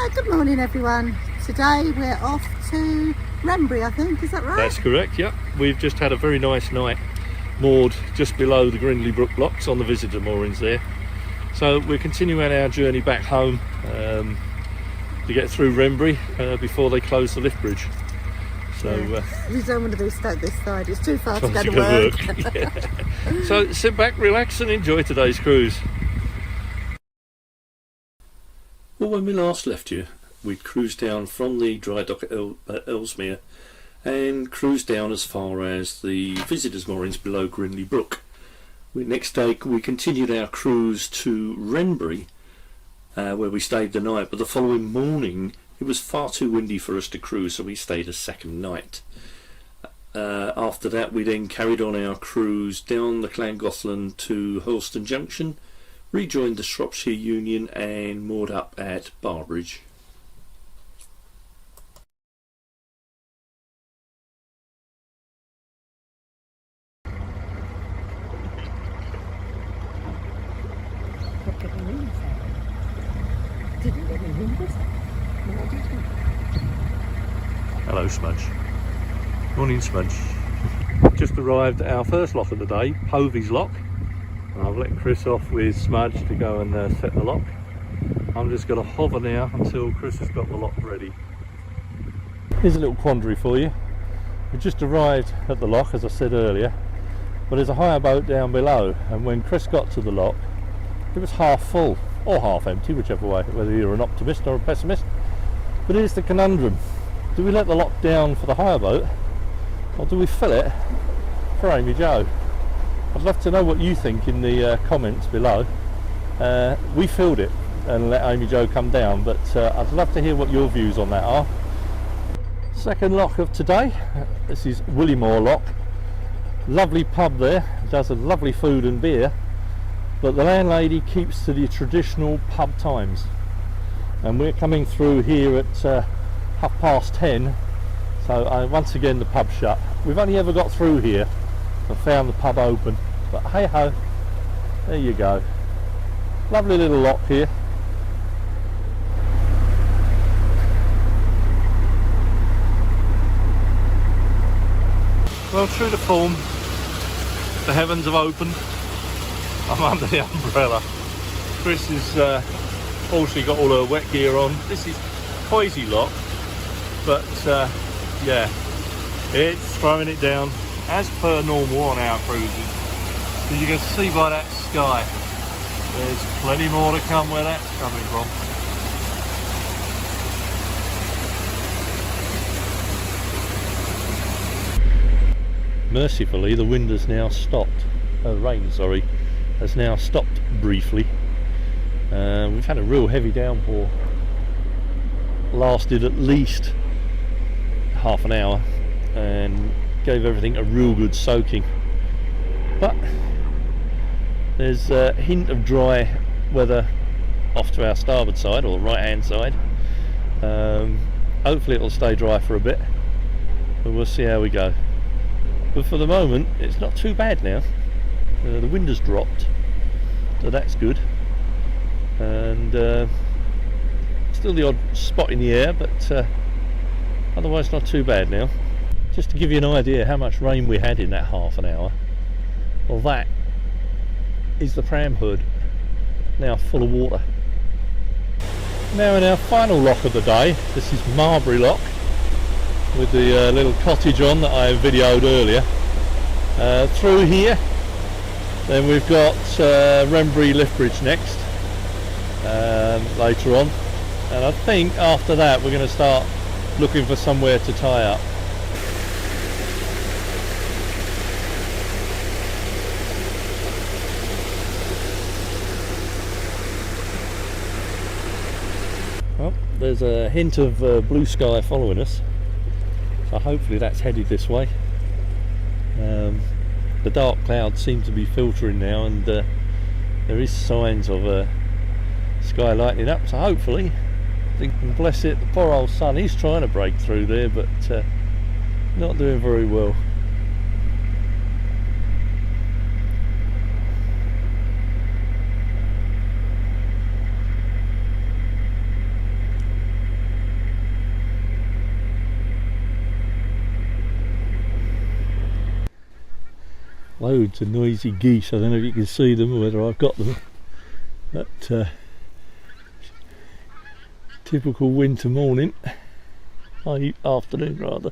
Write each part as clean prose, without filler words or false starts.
Good morning everyone. Today we're off to Wrenbury, I think, is that right? That's correct, yeah. We've just had a very nice night moored just below the Grindley Brook locks on the visitor moorings there. So we're continuing our journey back home to get through Wrenbury before they close the lift bridge. So we don't want to be stuck this side, it's too far to go to work. Yeah. So sit back, relax and enjoy today's cruise. Well, when we last left you, we'd cruised down from the dry dock at Ellesmere and cruised down as far as the visitors moorings below Grindley Brook. Next day we continued our cruise to Wrenbury, where we stayed the night, but the following morning it was far too windy for us to cruise, so we stayed a second night. After that we then carried on our cruise down the Llangollen to Hurlston Junction, rejoined the Shropshire Union and moored up at Barbridge. Hello Smudge. Morning Smudge. Just arrived at our first lock of the day, Povey's Lock. I've let Chris off with Smudge to go and set the lock. I'm just going to hover now until Chris has got the lock ready. Here's a little quandary for you. We just arrived at the lock, as I said earlier, but there's a hire boat down below, and when Chris got to the lock it was half full or half empty, whichever way, whether you're an optimist or a pessimist. But here's the conundrum: do we let the lock down for the hire boat, or do we fill it for Amy Jo? I'd love to know what you think in the comments below. We filled it and let Amy Jo come down, but I'd love to hear what your views on that are. Second lock of today, this is Willymore Lock. Lovely pub there, does a lovely food and beer, but the landlady keeps to the traditional pub times, and we're coming through here at 10:30, so once again the pub's shut. We've only ever got through here and found the pub open, but hey ho, there you go. Lovely little lock here. Well, true to form, the heavens have opened. I'm under the umbrella. Chris has fortunately got all her wet gear on. This is Poisey Lock, but yeah, it's throwing it down as per normal on our cruises. As you can see by that sky, there's plenty more to come where that's coming from. Mercifully, the wind has now stopped. Rain, sorry, has now stopped briefly. We've had a real heavy downpour. Lasted at least half an hour and gave everything a real good soaking, but there's a hint of dry weather off to our starboard side, or right hand side. Hopefully it'll stay dry for a bit, but we'll see how we go. But for the moment it's not too bad now. The wind has dropped, so that's good, and still the odd spot in the air, but otherwise not too bad now. Just to give you an idea how much rain we had in that half an hour, well, that is the pram hood, now full of water. Now in our final lock of the day, this is Marbury Lock, with the little cottage on that I videoed earlier. Through here, then we've got Wrenbury Lift Bridge next, later on, and I think after that we're going to start looking for somewhere to tie up. Well, there's a hint of blue sky following us, so hopefully that's headed this way. The dark clouds seem to be filtering now, and there is signs of sky lightening up, so hopefully, and bless it, the poor old sun, he's trying to break through there, but not doing very well. loads of noisy geese. I don't know if you can see them or whether I've got them, but typical winter morning, afternoon rather.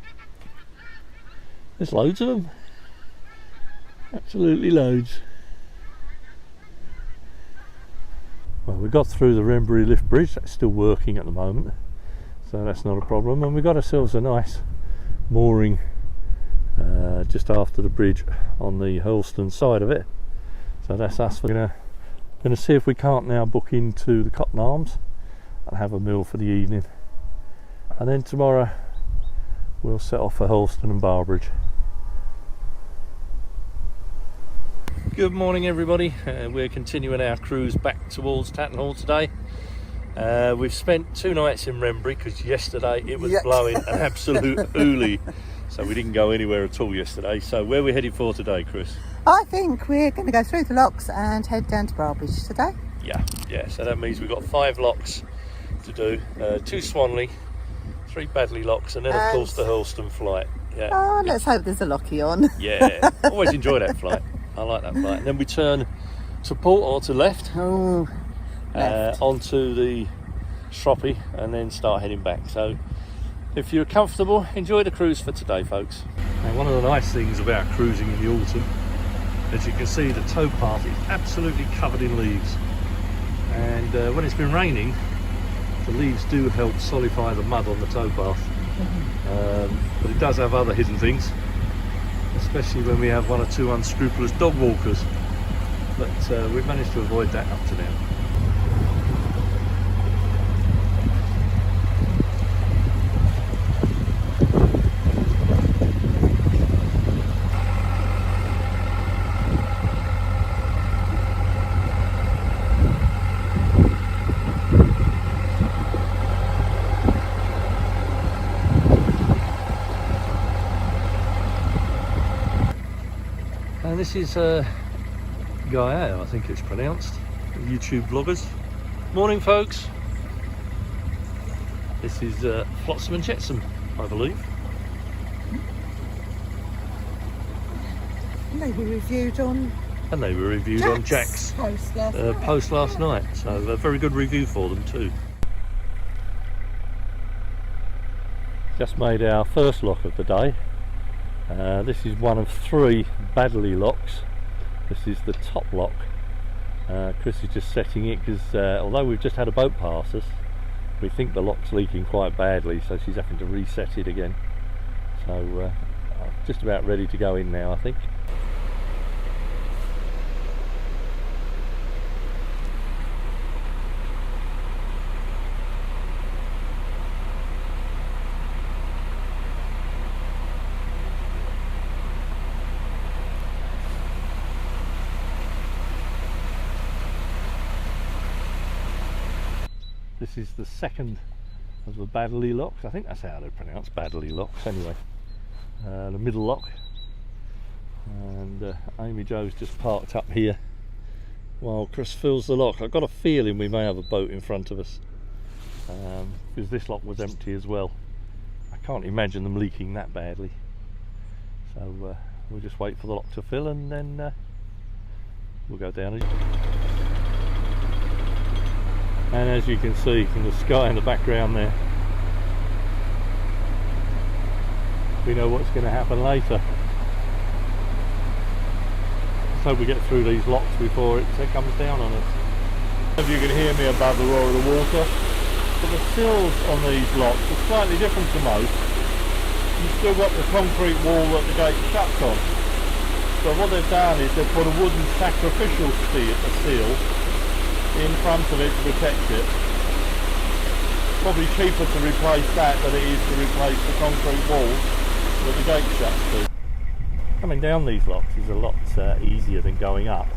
There's loads of them, absolutely loads. Well, we got through the Wrenbury lift bridge, that's still working at the moment, so that's not a problem, and we got ourselves a nice mooring just after the bridge on the Hurlstone side of it. So that's us. We're going to see if we can't now book into the Cotton Arms and have a meal for the evening, and then tomorrow we'll set off for Hurlstone and Barbridge. Good morning everybody, we're continuing our cruise back towards Tattenhall today. We've spent 2 nights in Wrenbury because yesterday it was blowing an absolute hoolie, so we didn't go anywhere at all yesterday. So where are we heading for today, Chris? I think we're going to go through the locks and head down to Barbridge today. Yeah, so that means we've got 5 locks to do, 2 Swanley, 3 Badley locks, and then of course the Hurlstone flight. Yeah. Oh, let's hope there's a locky on. Yeah, always enjoy that flight. I like that flight. And then we turn to port or to left, onto the Shroppie, and then start heading back. So if you're comfortable, enjoy the cruise for today, folks. Now, one of the nice things about cruising in the autumn, as you can see, the towpath is absolutely covered in leaves, and when it's been raining, the leaves do help solidify the mud on the towpath, but it does have other hidden things, especially when we have 1 or 2 unscrupulous dog walkers, but we've managed to avoid that up to now. And this is Gaia, I think it's pronounced, YouTube vloggers. Morning folks. This is Flotsam and Jetsam, I believe. And they were reviewed on... And they were reviewed on Jack's post last night, so a very good review for them too. Just made our first lock of the day. This is one of 3 Badley locks. This is the top lock. Chris is just setting it because although we've just had a boat pass us, we think the lock's leaking quite badly, so she's having to reset it again. So just about ready to go in now, I think. This is the second of the Badley locks. I think that's how they're pronounced, Badley locks anyway. The middle lock. And Amy Jo's just parked up here while Chris fills the lock. I've got a feeling we may have a boat in front of us, because this lock was empty as well. I can't imagine them leaking that badly. So we'll just wait for the lock to fill, and then we'll go down. And as you can see from the sky in the background there, we know what's going to happen later. Let's hope we get through these locks before it comes down on us. If you can hear me above the roar of the water, but the sills on these locks are slightly different to most. You've still got the concrete wall that the gate shuts on. So what they've done is they've put a wooden sacrificial seal in front of it to protect it. Probably cheaper to replace that than it is to replace the concrete wall that the gate shuts to. Coming down these locks is a lot easier than going up.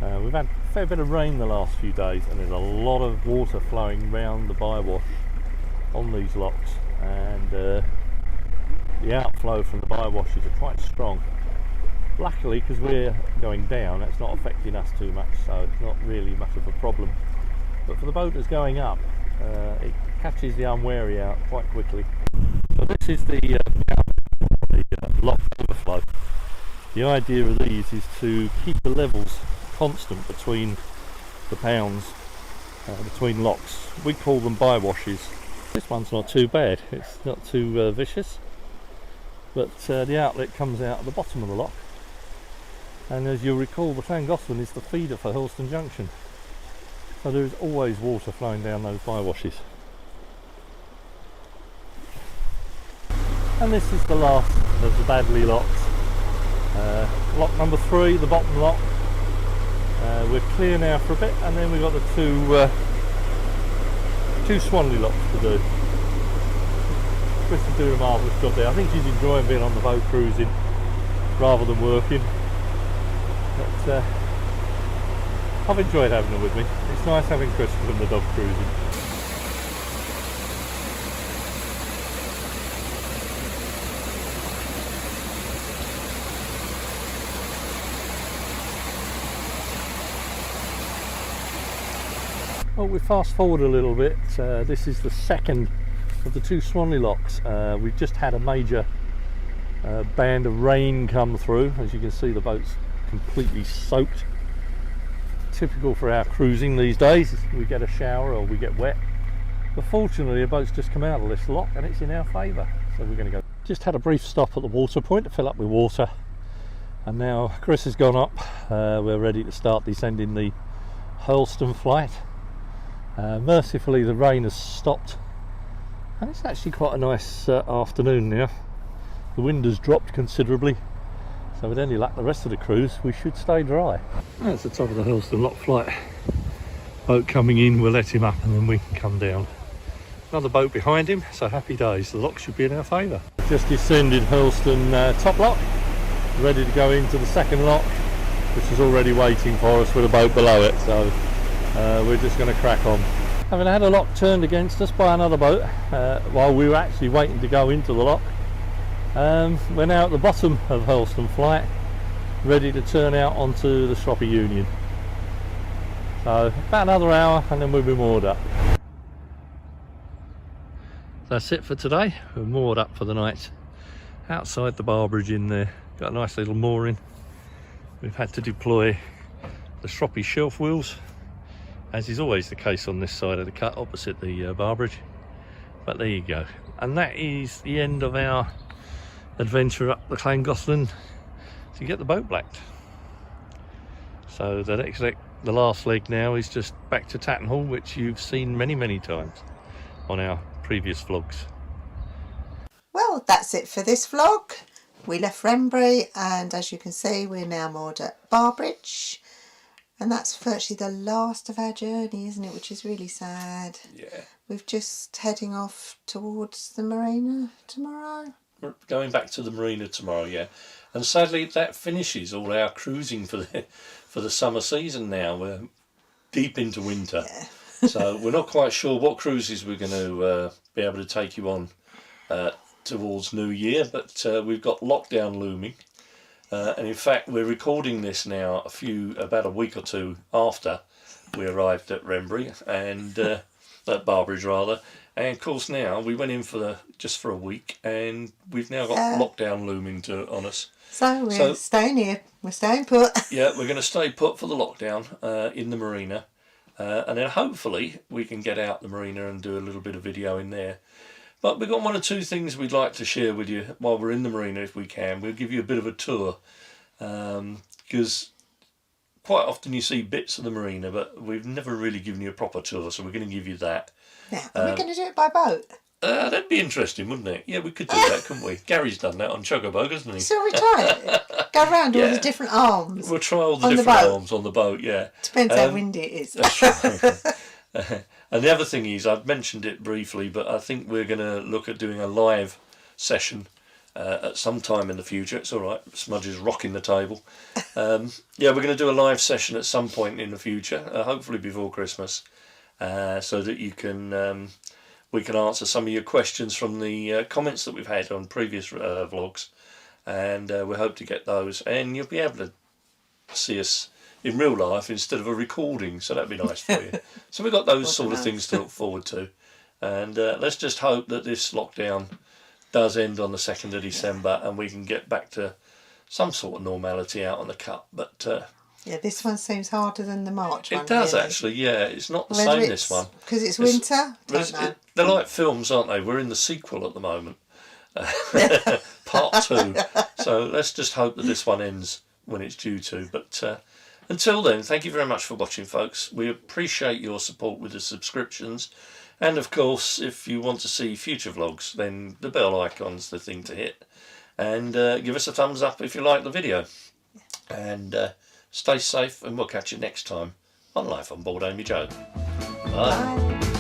We've had a fair bit of rain the last few days, and there's a lot of water flowing round the bywash on these locks, and the outflow from the bywashes are quite strong. Luckily, because we're going down, that's not affecting us too much, so it's not really much of a problem. But for the boaters going up, it catches the unwary out quite quickly. So this is the lock overflow. The idea of these is to keep the levels constant between the pounds, between locks. We call them bywashes. This one's not too bad, it's not too vicious, but the outlet comes out at the bottom of the lock, and as you'll recall, the Llangollen is the feeder for Hurlston Junction, so there is always water flowing down those bywashes. And this is the last of the Badley locks. Lock number 3, the bottom lock. We're clear now for a bit, and then we've got the two Swanley locks to do. Chris is doing a marvellous job there. I think she's enjoying being on the boat cruising rather than working. But I've enjoyed having her with me. It's nice having Christopher and the dog cruising. Well, we fast forward a little bit. This is the second of the 2 Swanley locks. We've just had a major band of rain come through. As you can see, the boat's completely soaked. Typical for our cruising these days. We get a shower or we get wet. But fortunately, a boat's just come out of this lock and it's in our favour. So we're going to go. Just had a brief stop at the water point to fill up with water. And now Chris has gone up. We're ready to start descending the Hurlston flight. Mercifully, the rain has stopped. And it's actually quite a nice afternoon now. The wind has dropped considerably. So with any luck the rest of the cruise we should stay dry. That's the top of the Hurlston lock flight. Boat coming in, we'll let him up and then we can come down. Another boat behind him, so happy days. The lock should be in our favour. Just descended Hurlston top lock, ready to go into the second lock, which is already waiting for us with a boat below it. So we're just going to crack on. Having had a lock turned against us by another boat while we were actually waiting to go into the lock. We're now at the bottom of Hurlston flight, ready to turn out onto the Shroppy Union. So about another hour and then we'll be moored up. That's it for today. We're moored up for the night outside the bar bridge in there. Got a nice little mooring. We've had to deploy the Shroppy shelf wheels, as is always the case on this side of the cut opposite the bar bridge. But there you go. And that is the end of our adventure up the Llangollen to get the boat blacked. So the next leg, the last leg now, is just back to Tattenhall, which you've seen many times on our previous vlogs. Well, that's it for this vlog. We left Wrenbury and as you can see we're now moored at Barbridge, and that's virtually the last of our journey, isn't it, which is really sad. Yeah. We're just heading off towards the marina tomorrow. We're going back to the marina tomorrow, yeah. And sadly that finishes all our cruising for the summer season now. We're deep into winter. Yeah. So we're not quite sure what cruises we're going to be able to take you on towards New Year, but we've got lockdown looming. And in fact we're recording this now about a week or two after we arrived at Wrenbury and at Barbridge rather. And of course now we went in just for a week and we've now got lockdown looming on us. So we're staying here, we're staying put. Yeah, we're going to stay put for the lockdown in the marina. And then hopefully we can get out the marina and do a little bit of video in there. But we've got one or two things we'd like to share with you while we're in the marina if we can. We'll give you a bit of a tour because quite often you see bits of the marina but we've never really given you a proper tour, so we're going to give you that. Yeah, are we going to do it by boat? That'd be interesting, wouldn't it? Yeah, we could do that, couldn't we? Gary's done that on Chugabug, hasn't he? So we try it. Go around all the different arms. We'll try all the different arms on the boat, yeah. Depends how windy it is. That's right. And the other thing is, I've mentioned it briefly, but I think we're going to look at doing a live session at some time in the future. It's all right, Smudge is rocking the table. Yeah, we're going to do a live session at some point in the future, hopefully before Christmas, so that you can we can answer some of your questions from the comments that we've had on previous vlogs, and we hope to get those, and you'll be able to see us in real life instead of a recording, so that'd be nice for you. So we've got those sort of things to look forward to, and let's just hope that this lockdown does end on the 2nd of December and we can get back to some sort of normality out on the cut, but Yeah, this one seems harder than the March one. it does really. actually. Yeah, it's not the Whether same this one. Because it's winter? Don't know. They're like films, aren't they? We're in the sequel at the moment. Part 2. So let's just hope that this one ends when it's due to. But until then, thank you very much for watching, folks. We appreciate your support with the subscriptions. And of course, if you want to see future vlogs, then the bell icon's the thing to hit. And give us a thumbs up if you like the video. And stay safe, and we'll catch you next time on Life on Board Amy Joe. Bye. Bye.